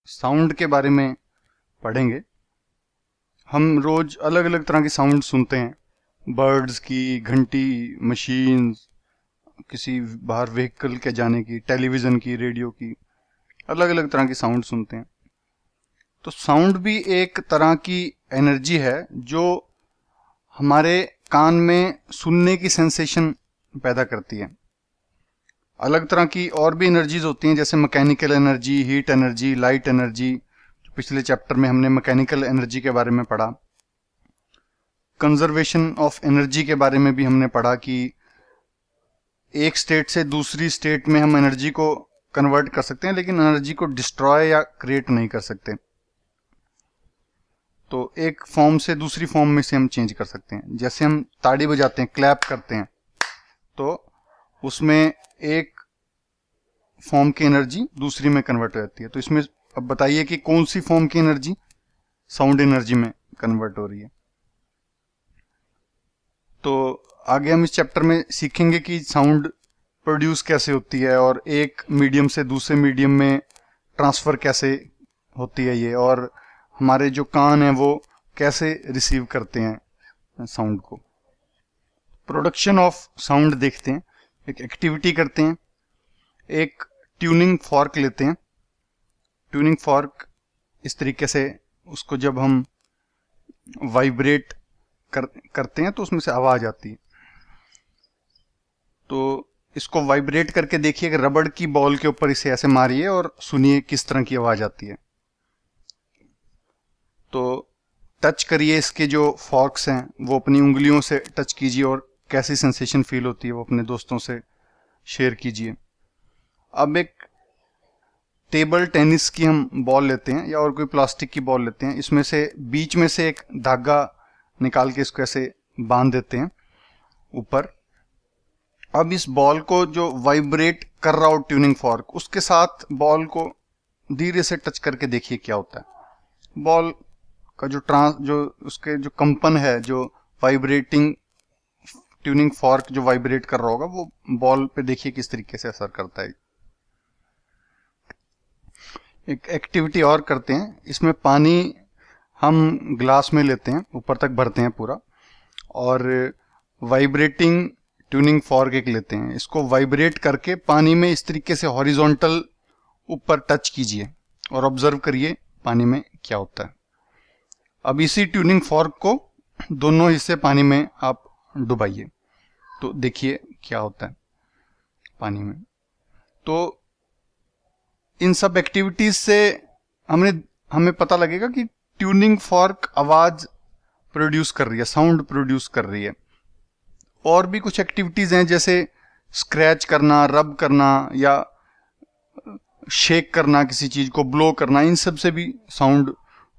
Sound के बारे में पढ़ेंगे। हम रोज अलग अलग तरह की साउंड सुनते हैं, बर्ड्स की, घंटी, मशीन, किसी बाहर व्हीकल के जाने की, टेलीविजन की, रेडियो की, अलग अलग तरह की साउंड सुनते हैं। तो साउंड भी एक तरह की एनर्जी है जो हमारे कान में सुनने की सेंसेशन पैदा करती है। अलग तरह की और भी एनर्जीज होती हैं, जैसे mechanical energy, heat energy, light energy. पिछले चैप्टर में हमने मैकेनिकल एनर्जी के बारे में पढ़ा। कंजर्वेशन ऑफ एनर्जी के बारे में भी हमने पढ़ा कि एक स्टेट से दूसरी स्टेट में हम एनर्जी को कन्वर्ट कर सकते हैं, लेकिन एनर्जी को डिस्ट्रॉय या क्रिएट नहीं कर सकते। तो एक फॉर्म से दूसरी फॉर्म में से हम चेंज कर सकते हैं। जैसे हम ताड़ी बजाते हैं, क्लैप करते हैं, तो उसमें एक फॉर्म की एनर्जी दूसरी में कन्वर्ट हो जाती है। तो इसमें अब बताइए कि कौन सी फॉर्म की एनर्जी साउंड एनर्जी में कन्वर्ट हो रही है। तो आगे हम इस चैप्टर में सीखेंगे कि साउंड प्रोड्यूस कैसे होती है और एक मीडियम से दूसरे मीडियम में ट्रांसफर कैसे होती है ये, और हमारे जो कान हैं वो कैसे रिसीव करते हैं साउंड को। प्रोडक्शन ऑफ साउंड देखते हैं। एक एक्टिविटी करते हैं। एक ट्यूनिंग फॉर्क लेते हैं। ट्यूनिंग फॉर्क इस तरीके से, उसको जब हम वाइब्रेट करते हैं तो उसमें से आवाज आती है। तो इसको वाइब्रेट करके देखिए कि रबड़ की बॉल के ऊपर इसे ऐसे मारिए और सुनिए किस तरह की आवाज आती है। तो टच करिए, इसके जो फॉर्क्स हैं वो अपनी उंगलियों से टच कीजिए और कैसी सेंसेशन फील होती है वो अपने दोस्तों से शेयर कीजिए। अब एक टेबल टेनिस की हम बॉल लेते हैं या और कोई प्लास्टिक की बॉल लेते हैं। इसमें से बीच में से एक धागा निकाल के इसको ऐसे बांध देते हैं ऊपर। अब इस बॉल को जो वाइब्रेट कर रहा हो ट्यूनिंग फॉर्क, उसके साथ बॉल को धीरे से टच करके देखिए क्या होता है। बॉल का जो उसके जो कंपन है, जो वाइब्रेटिंग ट्यूनिंग फॉर्क जो वाइब्रेट कर रहा होगा, वो बॉल पे देखिए किस तरीके से असर करता है। एक एक्टिविटी और करते हैं। इसमें पानी हम ग्लास में लेते हैं, ऊपर तक भरते हैं पूरा, और वाइब्रेटिंग ट्यूनिंग फॉर्क एक लेते हैं। इसको वाइब्रेट करके पानी में इस तरीके से हॉरिजॉन्टल ऊपर टच कीजिए और ऑब्जर्व करिए पानी में क्या होता है। अब इसी ट्यूनिंग फॉर्क को दोनों हिस्से पानी में आप डुबाइए, तो देखिए क्या होता है पानी में। तो इन सब एक्टिविटीज से हमें पता लगेगा कि ट्यूनिंग फॉर्क आवाज प्रोड्यूस कर रही है, साउंड प्रोड्यूस कर रही है। और भी कुछ एक्टिविटीज हैं, जैसे स्क्रैच करना, रब करना, या शेक करना, किसी चीज को ब्लो करना, इन सब से भी साउंड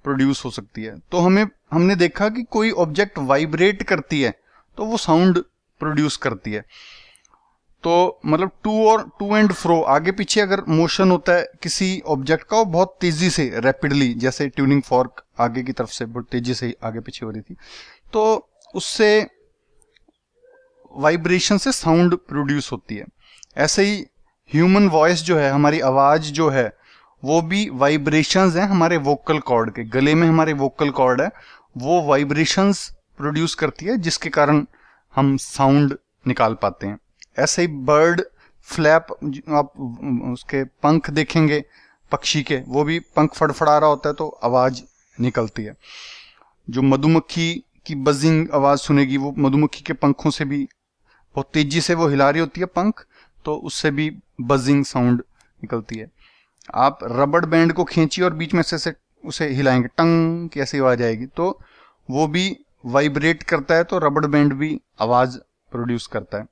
प्रोड्यूस हो सकती है। तो हमने देखा कि कोई ऑब्जेक्ट वाइब्रेट करती है तो वो साउंड प्रोड्यूस करती है। तो मतलब टू एंड फ्रो, आगे पीछे अगर मोशन होता है किसी ऑब्जेक्ट का, वो बहुत तेजी से, रैपिडली, जैसे ट्यूनिंग फॉर्क आगे की तरफ से बहुत तेजी से आगे पीछे हो रही थी, तो उससे वाइब्रेशन से साउंड प्रोड्यूस होती है। ऐसे ही ह्यूमन वॉइस जो है, हमारी आवाज जो है, वो भी वाइब्रेशंस हैं हमारे वोकल कॉर्ड के। गले में हमारे वोकल कॉर्ड है, वो वाइब्रेशंस प्रोड्यूस करती है, जिसके कारण हम साउंड निकाल पाते हैं। ऐसे ही बर्ड फ्लैप, आप उसके पंख देखेंगे पक्षी के, वो भी पंख फड़फड़ा रहा होता है तो आवाज निकलती है। जो मधुमक्खी की बजिंग आवाज सुनेगी, वो मधुमक्खी के पंखों से भी बहुत तेजी से वो हिला रही होती है पंख, तो उससे भी बजिंग साउंड निकलती है। आप रबड़ बैंड को खींचिए और बीच में से उसे हिलाएंगे, टंग की ऐसी आवाज आएगी, तो वो भी वाइब्रेट करता है, तो रबड़ बैंड भी आवाज प्रोड्यूस करता है।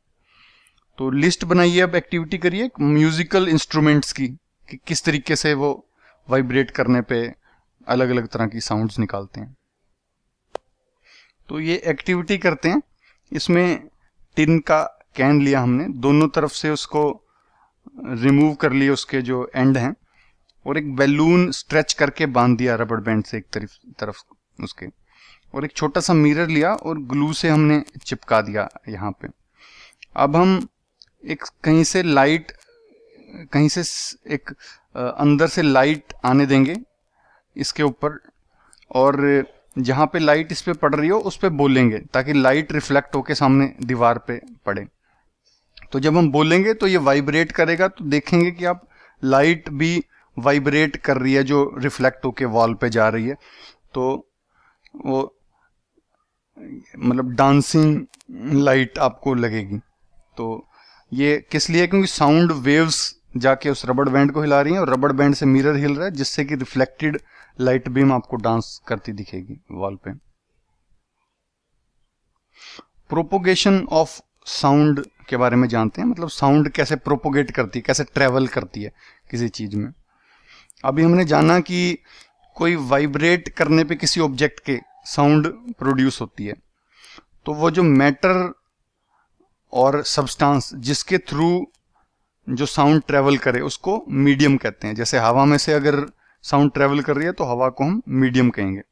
तो लिस्ट बनाइए, अब एक्टिविटी करिए म्यूजिकल इंस्ट्रूमेंट्स की, कि किस तरीके से वो वाइब्रेट करने पे अलग अलग तरह की साउंड्स निकालते हैं। तो ये एक्टिविटी करते हैं। इसमें टिन का कैन लिया हमने, दोनों तरफ से उसको रिमूव कर लिए उसके जो एंड हैं, और एक बैलून स्ट्रेच करके बांध दिया रबड़ बैंड से एक तरफ उसके, और एक छोटा सा मिरर लिया और ग्लू से हमने चिपका दिया यहाँ पे। अब हम एक कहीं से एक अंदर से लाइट आने देंगे इसके ऊपर, और जहाँ पे लाइट इस पे पड़ रही हो उस पे बोलेंगे ताकि लाइट रिफ्लेक्ट होके सामने दीवार पे पड़े। तो जब हम बोलेंगे तो ये वाइब्रेट करेगा, तो देखेंगे कि आप लाइट भी वाइब्रेट कर रही है जो रिफ्लेक्ट होके वॉल पे जा रही है। तो वो मतलब डांसिंग लाइट आपको लगेगी। तो ये किस लिए? क्योंकि साउंड वेव्स जाके उस रबड़ बैंड को हिला रही हैं और रबड़ बैंड से मिरर हिल रहा है, जिससे कि रिफ्लेक्टेड लाइट बीम आपको डांस करती दिखेगी वॉल पे। प्रोपोगेशन ऑफ साउंड के बारे में जानते हैं, मतलब साउंड कैसे प्रोपोगेट करती है, कैसे ट्रेवल करती है किसी चीज में। अभी हमने जाना कि कोई वाइब्रेट करने पे किसी ऑब्जेक्ट के साउंड प्रोड्यूस होती है। तो वो जो मैटर और सब्सटेंस जिसके थ्रू जो साउंड ट्रेवल करे उसको मीडियम कहते हैं। जैसे हवा में से अगर साउंड ट्रेवल कर रही है तो हवा को हम मीडियम कहेंगे।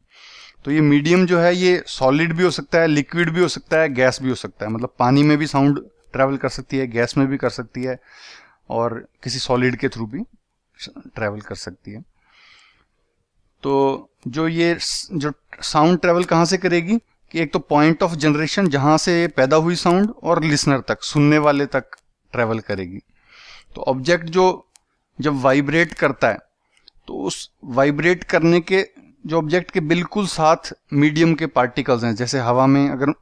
तो ये मीडियम जो है ये सॉलिड भी हो सकता है, लिक्विड भी हो सकता है, गैस भी हो सकता है। मतलब पानी में भी साउंड ट्रेवल कर सकती है, गैस में भी कर सकती है, और किसी सॉलिड के थ्रू भी ट्रेवल कर सकती है। तो जो साउंड ट्रेवल कहाँ से करेगी कि एक तो पॉइंट ऑफ जनरेशन जहां से पैदा हुई साउंड और लिसनर तक, सुनने वाले तक ट्रेवल करेगी। तो ऑब्जेक्ट जो जब वाइब्रेट करता है तो उस वाइब्रेट करने के जो ऑब्जेक्ट के बिल्कुल साथ मीडियम के पार्टिकल्स हैं, जैसे हवा में अगर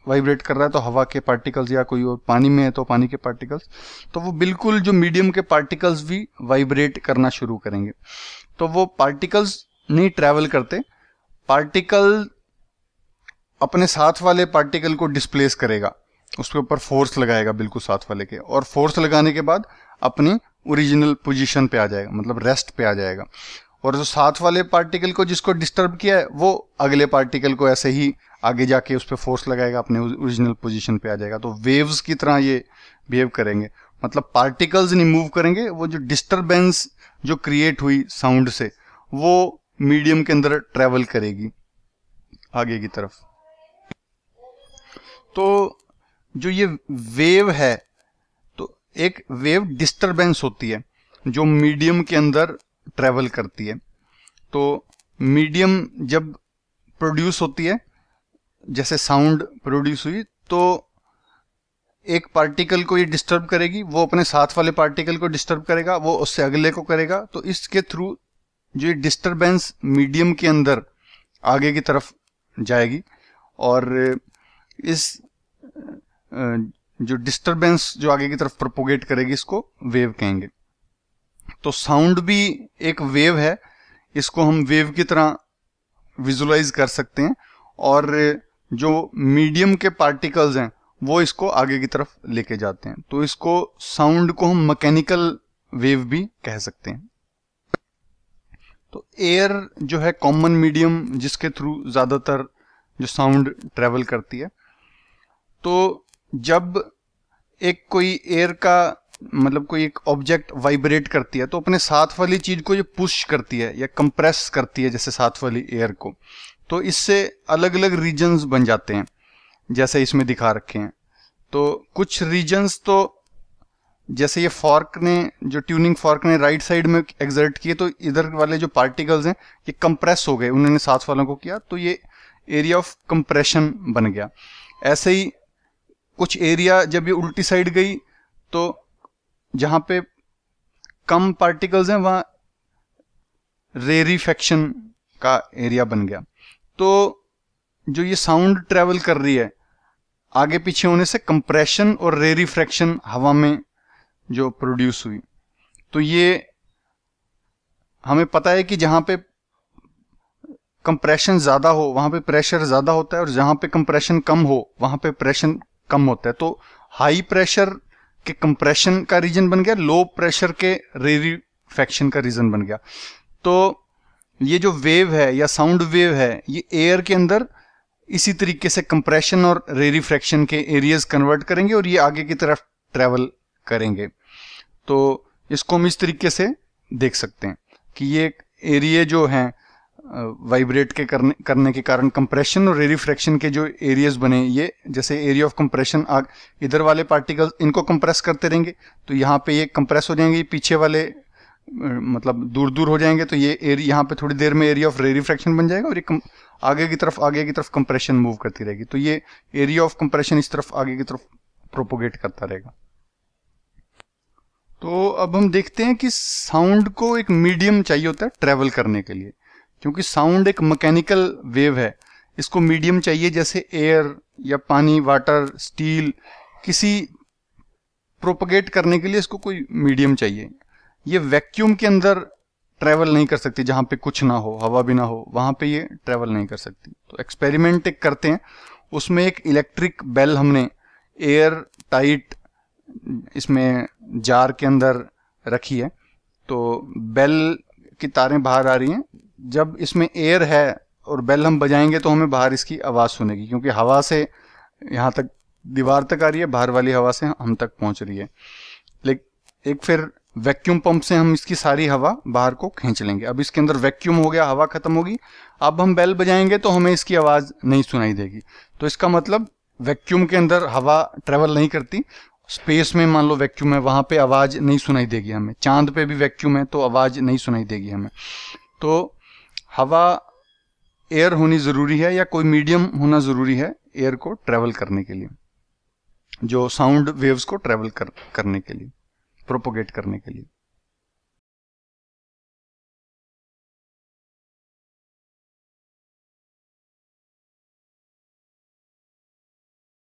वाइब्रेट कर रहा है तो हवा के पार्टिकल्स, या कोई और पानी में है तो पानी के पार्टिकल्स, तो वो बिल्कुल जो मीडियम के पार्टिकल्स भी वाइब्रेट करना शुरू करेंगे। तो वो पार्टिकल्स नहीं ट्रैवल करते, पार्टिकल अपने साथ वाले पार्टिकल को डिस्प्लेस करेगा, उसके ऊपर फोर्स लगाएगा बिल्कुल साथ वाले के, और फोर्स लगाने के बाद अपनी ओरिजिनल पोजीशन पे आ जाएगा, मतलब रेस्ट पे आ जाएगा। और जो साथ वाले पार्टिकल को जिसको डिस्टर्ब किया है वो अगले पार्टिकल को ऐसे ही आगे जाके उस पर फोर्स लगाएगा, अपने ओरिजिनल पोजीशन पे आ जाएगा। तो वेव्स की तरह ये बिहेव करेंगे, मतलब पार्टिकल्स नहीं मूव करेंगे, वो जो डिस्टर्बेंस जो क्रिएट हुई साउंड से वो मीडियम के अंदर ट्रेवल करेगी आगे की तरफ। तो जो ये वेव है, तो एक वेव डिस्टरबेंस होती है जो मीडियम के अंदर ट्रेवल करती है। तो मीडियम जब प्रोड्यूस होती है, जैसे साउंड प्रोड्यूस हुई, तो एक पार्टिकल को ये डिस्टर्ब करेगी, वो अपने साथ वाले पार्टिकल को डिस्टर्ब करेगा, वो उससे अगले को करेगा। तो इसके थ्रू जो ये डिस्टरबेंस मीडियम के अंदर आगे की तरफ जाएगी, और इस जो डिस्टरबेंस जो आगे की तरफ प्रोपोगेट करेगी इसको वेव कहेंगे। तो साउंड भी एक वेव है, इसको हम वेव की तरह विजुलाइज कर सकते हैं, और जो मीडियम के पार्टिकल्स हैं वो इसको आगे की तरफ लेके जाते हैं। तो इसको साउंड को हम मैकेनिकल वेव भी कह सकते हैं। तो एयर जो है कॉमन मीडियम जिसके थ्रू ज्यादातर जो साउंड ट्रेवल करती है। तो जब एक कोई एयर का मतलब कोई एक ऑब्जेक्ट वाइब्रेट करती है तो अपने साथ वाली चीज को ये पुश करती है या कंप्रेस करती है, जैसे साथ वाली एयर को, तो इससे अलग अलग रीजन्स बन जाते हैं जैसे इसमें दिखा रखे हैं। तो कुछ रीजन्स तो जैसे ये फॉर्क ने, जो ट्यूनिंग फॉर्क ने राइट साइड में एक्सर्ट किए, तो इधर वाले जो पार्टिकल्स हैं ये कंप्रेस हो गए, उन्होंने साथ वालों को किया, तो ये एरिया ऑफ कंप्रेशन बन गया। ऐसे ही कुछ एरिया जब ये उल्टी साइड गई तो जहां पे कम पार्टिकल्स हैं वहां रेरिफेक्शन का एरिया बन गया। तो जो ये साउंड ट्रेवल कर रही है आगे पीछे होने से कंप्रेशन और रेरिफ्रैक्शन हवा में जो प्रोड्यूस हुई, तो ये हमें पता है कि जहां पे कंप्रेशन ज्यादा हो वहां पे प्रेशर ज्यादा होता है, और जहां पे कंप्रेशन कम हो वहां पे प्रेशर कम होता है। तो हाई प्रेशर के कंप्रेशन का रीजन बन गया, लो प्रेशर के रेरिफेक्शन का रीजन बन गया। तो ये जो वेव है या साउंड वेव है ये एयर के अंदर इसी तरीके से कंप्रेशन और रेरिफ्रैक्शन के एरियाज कन्वर्ट करेंगे और ये आगे की तरफ ट्रेवल करेंगे। तो इसको हम इस तरीके से देख सकते हैं कि ये एरिया जो हैं वाइब्रेट के करने के कारण कंप्रेशन और रेरिफ्रैक्शन के जो एरियाज बने, ये जैसे एरिया ऑफ कंप्रेशन इधर वाले पार्टिकल्स इनको कंप्रेस करते रहेंगे तो यहाँ पे ये कंप्रेस हो जाएंगे, पीछे वाले मतलब दूर दूर हो जाएंगे तो ये यहाँ पे थोड़ी देर में एरिया ऑफ रेरिफ्रैक्शन बन जाएगा और ये आगे की तरफ कंप्रेशन मूव करती रहेगी, तो ये एरिया ऑफ कंप्रेशन इस तरफ आगे की तरफ प्रोपोगेट करता रहेगा। तो अब हम देखते हैं कि साउंड को एक मीडियम चाहिए होता है ट्रेवल करने के लिए, क्योंकि साउंड एक मैकेनिकल वेव है, इसको मीडियम चाहिए, जैसे एयर या पानी, वाटर, स्टील, किसी प्रोपोगेट करने के लिए इसको कोई मीडियम चाहिए। ये वैक्यूम के अंदर ट्रेवल नहीं कर सकती, जहां पे कुछ ना हो, हवा भी ना हो, वहां पे ये ट्रेवल नहीं कर सकती। तो एक्सपेरिमेंट एक करते हैं, उसमें एक इलेक्ट्रिक बेल हमने एयर टाइट इसमें जार के अंदर रखी है, तो बेल की तारें बाहर आ रही हैं। जब इसमें एयर है और बेल हम बजाएंगे तो हमें बाहर इसकी आवाज सुनेगी, क्योंकि हवा से यहाँ तक दीवार तक आ रही है, बाहर वाली हवा से हम तक पहुंच रही है। लेकिन एक फिर वैक्यूम पंप से हम इसकी सारी हवा बाहर को खींच लेंगे। अब इसके अंदर वैक्यूम हो गया, हवा खत्म होगी, अब हम बेल बजाएंगे तो हमें इसकी आवाज नहीं सुनाई देगी। तो इसका मतलब वैक्यूम के अंदर हवा ट्रेवल नहीं करती, स्पेस में मान लो वैक्यूम है, वहां पे आवाज नहीं सुनाई देगी हमें। चांद पे भी वैक्यूम है तो आवाज नहीं सुनाई देगी हमें। तो हवा, एयर होनी जरूरी है या कोई मीडियम होना जरूरी है एयर को ट्रेवल करने के लिए, जो साउंड वेव्स को ट्रेवल करने के लिए, प्रोपोगेट करने के लिए।